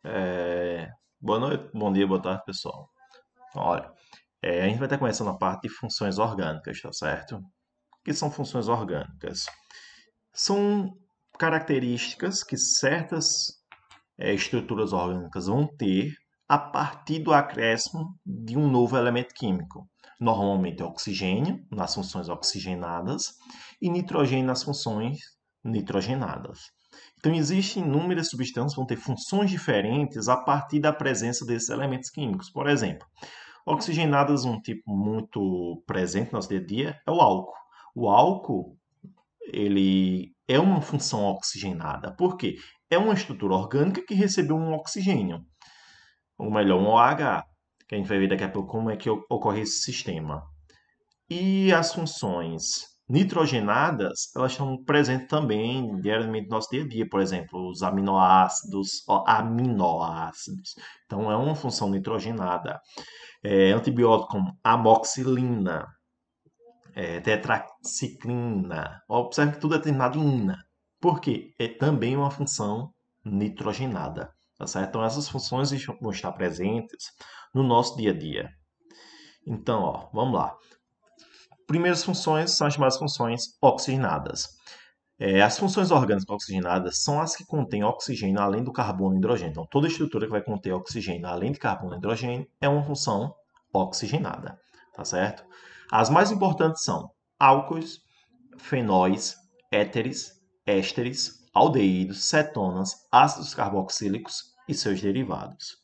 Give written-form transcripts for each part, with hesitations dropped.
Boa noite, bom dia, boa tarde, pessoal. Então, olha, a gente vai estar começando a parte de funções orgânicas, tá certo? O que são funções orgânicas? São características que certas estruturas orgânicas vão ter a partir do acréscimo de um novo elemento químico. Normalmente é oxigênio, nas funções oxigenadas, e nitrogênio nas funções nitrogenadas. Então, existem inúmeras substâncias que vão ter funções diferentes a partir da presença desses elementos químicos. Por exemplo, oxigenadas, um tipo muito presente no nosso dia a dia, é o álcool. O álcool, ele é uma função oxigenada. Por quê? É uma estrutura orgânica que recebeu um oxigênio, ou melhor, um OH, que a gente vai ver daqui a pouco como é que ocorre esse sistema. E as funções nitrogenadas, elas estão presentes também diariamente no nosso dia a dia, por exemplo, os aminoácidos, aminoácidos. Então, é uma função nitrogenada. Antibióticos como amoxicilina, tetraciclina. Observe que tudo é terminado em ina. Por quê? É também uma função nitrogenada. Tá certo? Então, essas funções vão estar presentes no nosso dia a dia. Então, ó, vamos lá. Primeiras funções são as chamadas funções oxigenadas. As funções orgânicas oxigenadas são as que contêm oxigênio além do carbono e hidrogênio. Então, toda estrutura que vai conter oxigênio além de carbono e hidrogênio é uma função oxigenada, tá certo? As mais importantes são álcoois, fenóis, éteres, ésteres, aldeídos, cetonas, ácidos carboxílicos e seus derivados.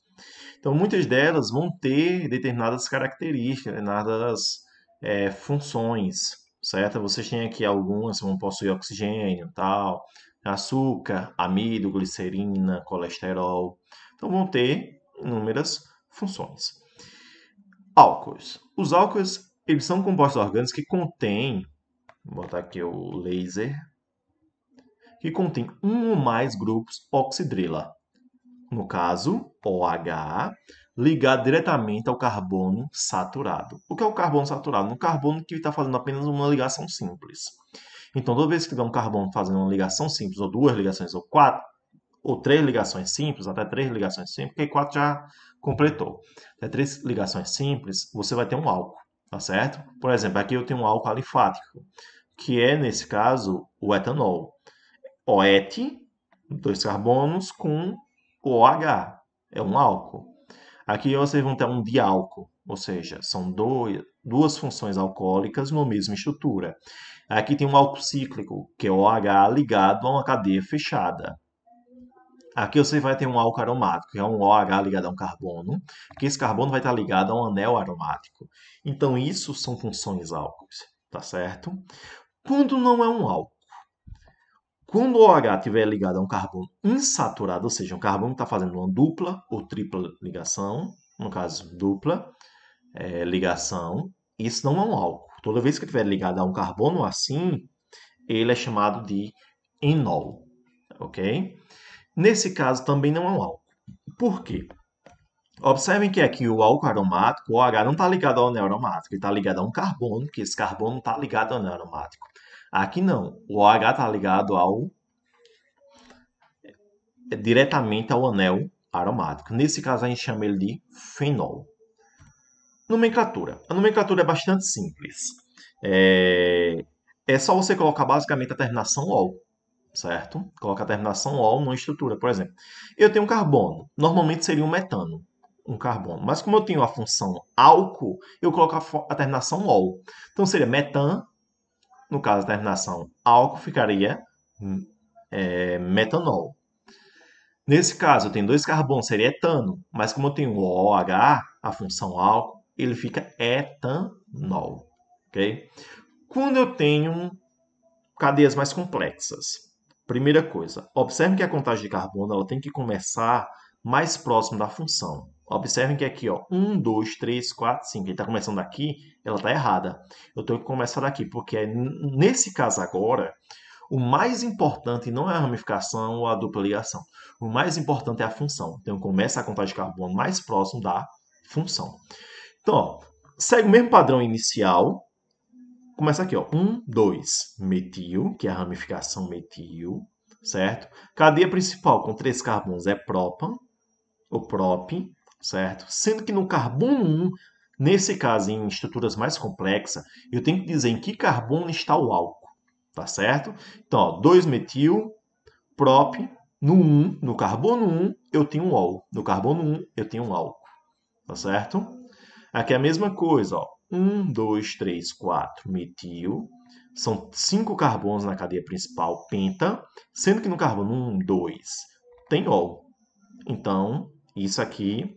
Então, muitas delas vão ter determinadas características, determinadas funções, certo? Vocês têm aqui algumas, vão possuir oxigênio, tal, açúcar, amido, glicerina, colesterol. Então, vão ter inúmeras funções. Álcoois. Os álcoois, eles são compostos orgânicos que contêm, vou botar aqui o laser, que contém um ou mais grupos oxidrila. No caso, OH, ligado diretamente ao carbono saturado. O que é o carbono saturado? Um carbono que está fazendo apenas uma ligação simples. Então, toda vez que tiver um carbono fazendo uma ligação simples, ou duas ligações, ou quatro, ou três ligações simples, até três ligações simples, porque quatro já completou. Até três ligações simples, você vai ter um álcool, tá certo? Por exemplo, aqui eu tenho um álcool alifático, que é, nesse caso, o etanol. OET, dois carbonos, com o OH, é um álcool. Aqui vocês vão ter um diálcool, ou seja, são duas funções alcoólicas na mesma estrutura. Aqui tem um álcool cíclico, que é o OH ligado a uma cadeia fechada. Aqui você vai ter um álcool aromático, que é um OH ligado a um carbono, que esse carbono vai estar ligado a um anel aromático. Então, isso são funções álcoois, tá certo? Quando não é um álcool, quando o OH estiver ligado a um carbono insaturado, ou seja, um carbono está fazendo uma dupla ou tripla ligação, no caso dupla ligação, isso não é um álcool. Toda vez que estiver ligado a um carbono assim, ele é chamado de enol, ok? Nesse caso também não é um álcool. Por quê? Observem que aqui o álcool aromático, o OH não está ligado ao anel aromático, ele está ligado a um carbono, que esse carbono está ligado ao anel aromático. Aqui não, o OH está ligado diretamente ao anel aromático. Nesse caso, a gente chama ele de fenol. Nomenclatura. A nomenclatura é bastante simples. É, é só você colocar basicamente a terminação ol, certo? Coloca a terminação ol numa estrutura. Por exemplo, eu tenho um carbono. Normalmente seria um metano, um carbono. Mas como eu tenho a função álcool, eu coloco a terminação ol. Então seria metan, no caso a terminação álcool ficaria metanol. Nesse caso, eu tenho dois carbonos, seria etano, mas como eu tenho o OH, a função álcool, ele fica etanol, ok? Quando eu tenho cadeias mais complexas, primeira coisa, observem que a contagem de carbono ela tem que começar mais próximo da função. Observem que aqui, ó, 1, 2, 3, 4, 5, ele está começando daqui, ela está errada. Eu tenho que começar daqui, porque nesse caso agora, o mais importante não é a ramificação ou a dupla ligação. O mais importante é a função. Então, começa a contagem de carbono mais próximo da função. Então, ó, segue o mesmo padrão inicial. Começa aqui, ó, 1, 2, metil, que é a ramificação metil, certo? Cadeia principal com três carbonos é própan. o prop, certo? Sendo que no carbono 1, nesse caso, em estruturas mais complexas, eu tenho que dizer em que carbono está o álcool, tá certo? Então, ó, 2-metil, prop, no 1, no carbono 1, eu tenho um ol. No carbono 1, eu tenho um álcool, tá certo? Aqui é a mesma coisa, ó. 1, 2, 3, 4, metil. São 5 carbonos na cadeia principal, penta, sendo que no carbono 1, 2, tem ol. Então, isso aqui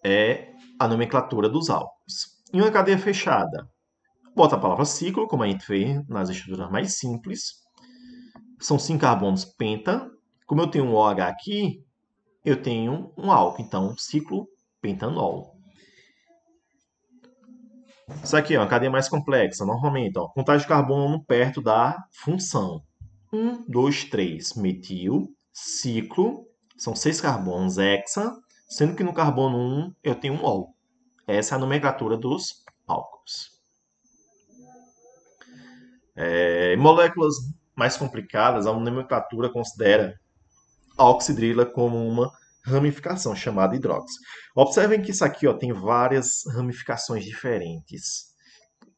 é a nomenclatura dos álcools. Em uma cadeia fechada, bota a palavra ciclo, como a gente vê nas estruturas mais simples. São 5 carbonos penta. Como eu tenho um OH aqui, eu tenho um álcool. Então, ciclo pentanol. Isso aqui é uma cadeia mais complexa. Normalmente, ó, contagem de carbono perto da função. 1, 2, 3, metil, ciclo. São 6 carbonos hexa, sendo que no carbono 1 eu tenho um ol. Essa é a nomenclatura dos álcools. Moléculas mais complicadas, a nomenclatura considera a oxidrila como uma ramificação chamada hidróxido. Observem que isso aqui ó, tem várias ramificações diferentes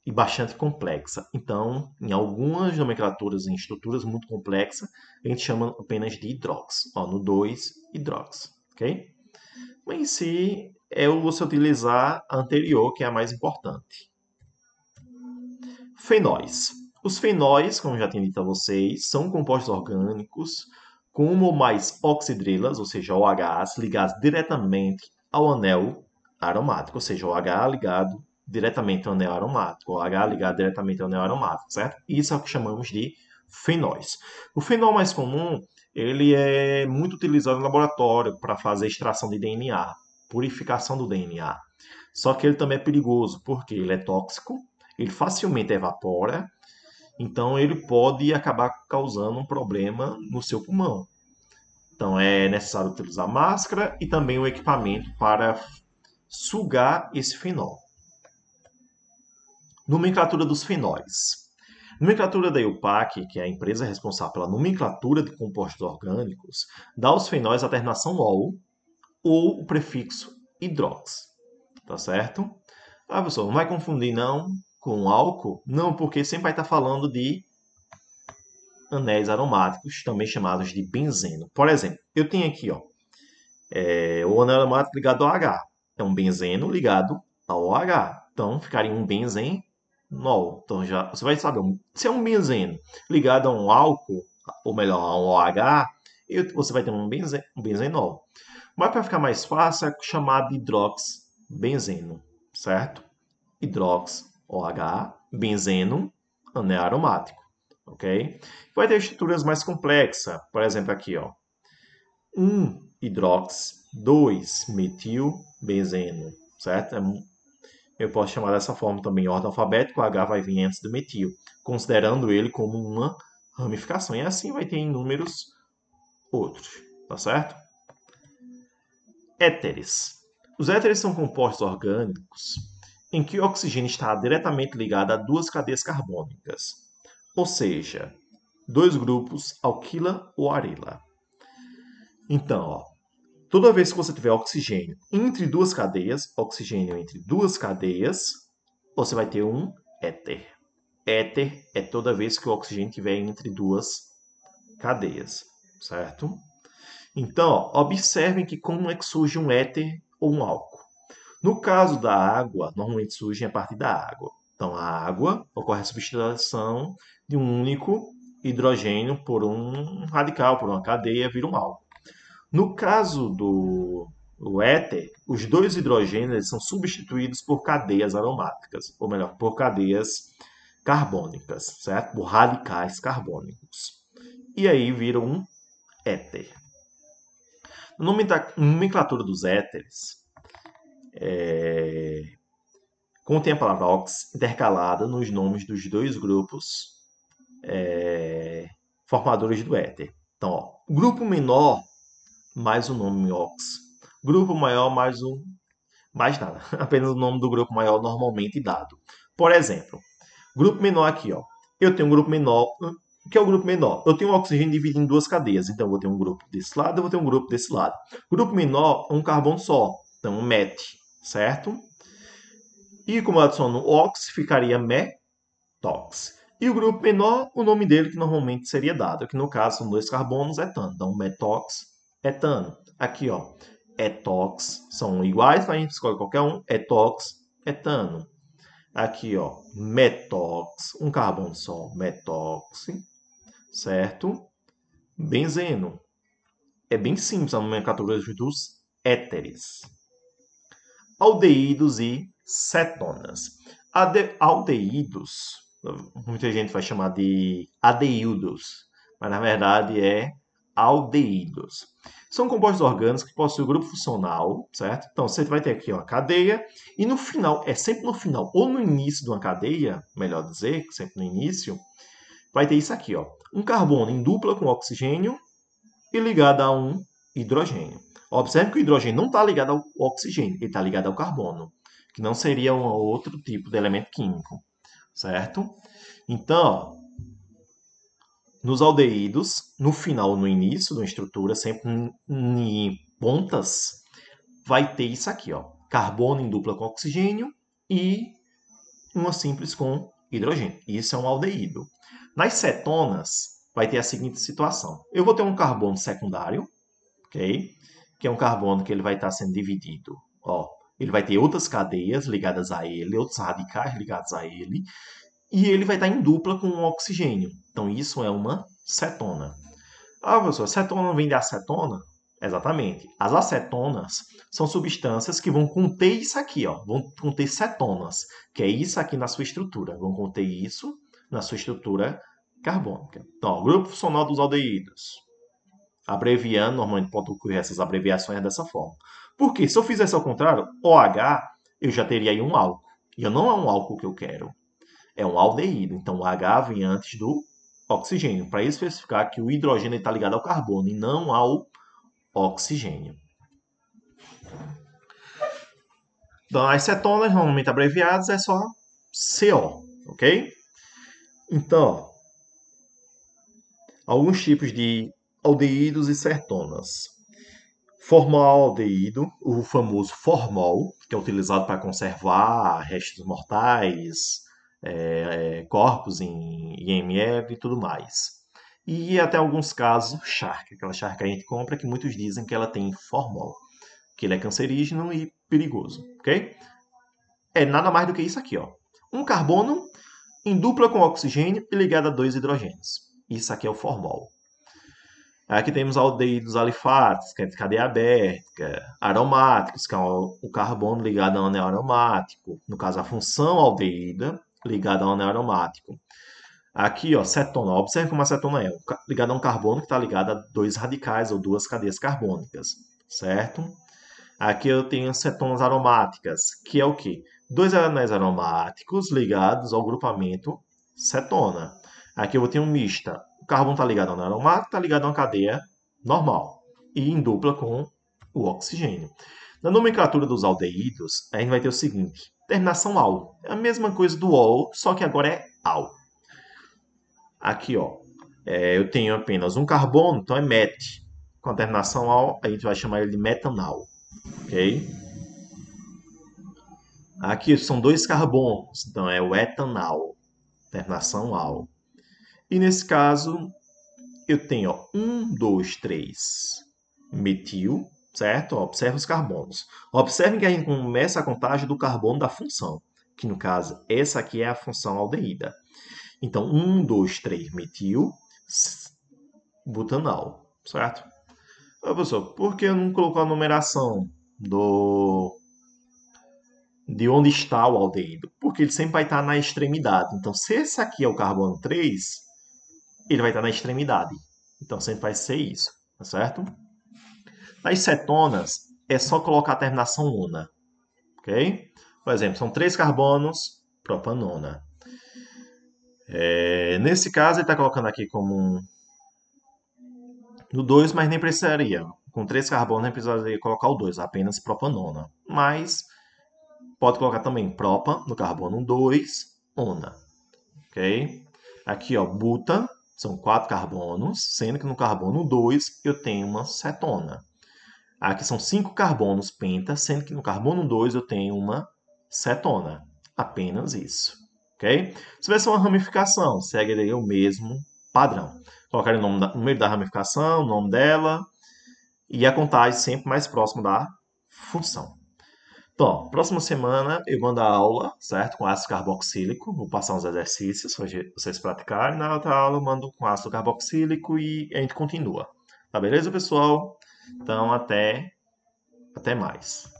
e bastante complexa. Então, em algumas nomenclaturas em estruturas muito complexas, a gente chama apenas de hidróxido. Ó, no 2, hidróxido. Ok? Mas em si, é você utilizar a anterior, que é a mais importante. Fenóis. Os fenóis, como já tinha dito a vocês, são compostos orgânicos com uma ou mais oxidrilas, ou seja, OHs, ligados diretamente ao anel aromático, ou seja, OH ligado diretamente ao anel aromático, OH ligado diretamente ao anel aromático, certo? Isso é o que chamamos de fenóis. O fenol mais comum, ele é muito utilizado no laboratório para fazer extração de DNA, purificação do DNA. Só que ele também é perigoso, porque ele é tóxico, ele facilmente evapora, então ele pode acabar causando um problema no seu pulmão. Então é necessário utilizar máscara e também o equipamento para sugar esse fenol. Nomenclatura dos fenóis. Nomenclatura da EUPAC, que é a empresa responsável pela nomenclatura de compostos orgânicos, dá aos fenóis a terminação ol ou o prefixo hidrox. Tá certo? Ah, pessoal, não vai confundir não com álcool? Não, porque sempre vai estar falando de anéis aromáticos, também chamados de benzeno. Por exemplo, eu tenho aqui ó, o anel aromático ligado ao H. É um benzeno ligado ao OH. Então, ficaria um benzenol. Então, já, você vai saber, se é um benzeno ligado a um álcool, ou melhor, a um OH, você vai ter um benzenol. Mas para ficar mais fácil, é chamado de hidroxibenzeno, certo? Hidrox, OH, benzeno, anel aromático, ok? Vai ter estruturas mais complexas, por exemplo aqui, ó, 1 hidrox, 2 metilbenzeno, certo? Eu posso chamar dessa forma também, ordem alfabética, o H vai vir antes do metil, considerando ele como uma ramificação, e assim vai ter inúmeros outros, tá certo? Éteres. Os éteres são compostos orgânicos em que o oxigênio está diretamente ligado a duas cadeias carbônicas, ou seja, dois grupos alquila ou arila. Então, ó, toda vez que você tiver oxigênio entre duas cadeias, você vai ter um éter. Éter é toda vez que o oxigênio estiver entre duas cadeias, certo? Então, ó, observem que como é que surge um éter ou um álcool. No caso da água, normalmente surge a partir da água. Então, a água ocorre a substituição de um único hidrogênio por um radical, por uma cadeia, vira um álcool. No caso do éter, os dois hidrogênios são substituídos por cadeias aromáticas, ou melhor, por cadeias carbônicas, certo? Por radicais carbônicos. E aí vira um éter. Na nomenclatura dos éteres, contém a palavra ox intercalada nos nomes dos dois grupos formadores do éter. Então, ó, grupo menor mais o nome ox. Grupo maior mais nada. Apenas o nome do grupo maior normalmente dado. Por exemplo, grupo menor aqui, ó. Eu tenho um grupo menor O que é o grupo menor? Eu tenho um oxigênio dividido em duas cadeias. Então, eu vou ter um grupo desse lado, eu vou ter um grupo desse lado. Grupo menor é um carbono só. Então, um met, certo? E como eu adiciono ox, ficaria metox. E o grupo menor, o nome dele que normalmente seria dado. Aqui no caso são dois carbonos, etano. Então, metox, etano. Aqui, ó, etox, são iguais, mas a gente escolhe qualquer um. Etox, etano. Aqui, ó, metox, um carbono só, metox, certo? Benzeno. É bem simples a nomenclatura dos éteres. Aldeídos e cetonas. Aldeídos, muita gente vai chamar de adeildos, mas na verdade é aldeídos. São compostos orgânicos que possuem o grupo funcional, certo? Então você vai ter aqui uma cadeia e no final, é sempre no final ou no início de uma cadeia, melhor dizer, sempre no início, vai ter isso aqui, ó. Um carbono em dupla com oxigênio e ligado a um hidrogênio. Observe que o hidrogênio não está ligado ao oxigênio, ele está ligado ao carbono, que não seria um outro tipo de elemento químico, certo? Então, ó, nos aldeídos, no final, no início da estrutura, sempre em pontas, vai ter isso aqui, ó, carbono em dupla com oxigênio e uma simples com hidrogênio. Isso é um aldeído. Nas cetonas, vai ter a seguinte situação. Eu vou ter um carbono secundário, ok? Que é um carbono que ele vai estar sendo dividido. Ó, ele vai ter outras cadeias ligadas a ele, outros radicais ligados a ele, e ele vai estar em dupla com o oxigênio. Então, isso é uma cetona. Ah, professor, cetona vem de acetona? Exatamente. As acetonas são substâncias que vão conter isso aqui, ó. Vão conter cetonas, que é isso aqui na sua estrutura. Vão conter isso na sua estrutura carbônica. Então, ó, grupo funcional dos aldeídos. Abreviando, normalmente pode ocorrer essas abreviações dessa forma. Porque se eu fizesse ao contrário, OH, eu já teria aí um álcool. E não é um álcool que eu quero. É um aldeído. Então, o H vem antes do oxigênio, para especificar que o hidrogênio está ligado ao carbono e não ao oxigênio. Então, as cetonas, normalmente abreviadas, é só CO, ok? Então, alguns tipos de aldeídos e cetonas. Formaldeído, o famoso formol, que é utilizado para conservar restos mortais, corpos em IMF e tudo mais. E até alguns casos, charque, aquela charque que a gente compra que muitos dizem que ela tem formol, que ele é cancerígeno e perigoso, ok? É nada mais do que isso aqui, ó. Um carbono em dupla com oxigênio e ligado a dois hidrogênios. Isso aqui é o formol. Aqui temos aldeídos alifáticos, que é de cadeia aberta, aromáticos, que é o carbono ligado a um anel aromático. No caso, a função aldeída ligada a um anel aromático. Aqui, ó, cetona. Observe como a cetona é. Ligada a um carbono que está ligado a dois radicais ou duas cadeias carbônicas, certo? Aqui eu tenho cetonas aromáticas, que é o quê? Dois anéis aromáticos ligados ao grupamento cetona. Aqui eu vou ter um mista. O carbono está ligado a um aromático, está ligado a uma cadeia normal e em dupla com o oxigênio. Na nomenclatura dos aldeídos, a gente vai ter o seguinte: terminação al. É a mesma coisa do ol, só que agora é al. Aqui, ó, eu tenho apenas um carbono, então é met. Com a terminação al, a gente vai chamar ele de metanal. Ok? Aqui são dois carbonos, então é o etanal, terminação al. E nesse caso, eu tenho ó, 1, 2, 3 metil, certo? Observe os carbonos. Observe que a gente começa a contagem do carbono da função, que no caso, essa aqui é a função aldeída. Então, 1, 2, 3 metil, butanal, certo? Professor, por que eu não colocou a numeração de onde está o aldeído? Porque ele sempre vai estar na extremidade. Então, se esse aqui é o carbono 3, ele vai estar na extremidade. Então, sempre vai ser isso, tá certo? Nas cetonas, é só colocar a terminação ona, ok? Por exemplo, são 3 carbonos, propanona. Nesse caso, ele está colocando aqui como no 2, mas nem precisaria. Com 3 carbonos, nem precisaria colocar o 2, apenas propanona. Mas pode colocar também propa no carbono 2, ona. Ok? Aqui, ó, buta, São 4 carbonos, sendo que no carbono 2 eu tenho uma cetona. Aqui são 5 carbonos penta, sendo que no carbono 2 eu tenho uma cetona. Apenas isso. Ok? Se vai ser uma ramificação, segue o mesmo padrão. Colocar o número da ramificação, o nome dela e a contagem sempre mais próximo da função. Bom, próxima semana eu mando a aula, certo? Com ácido carboxílico. Vou passar uns exercícios para vocês praticarem. Na outra aula eu mando com ácido carboxílico e a gente continua. Tá beleza, pessoal? Então, até mais.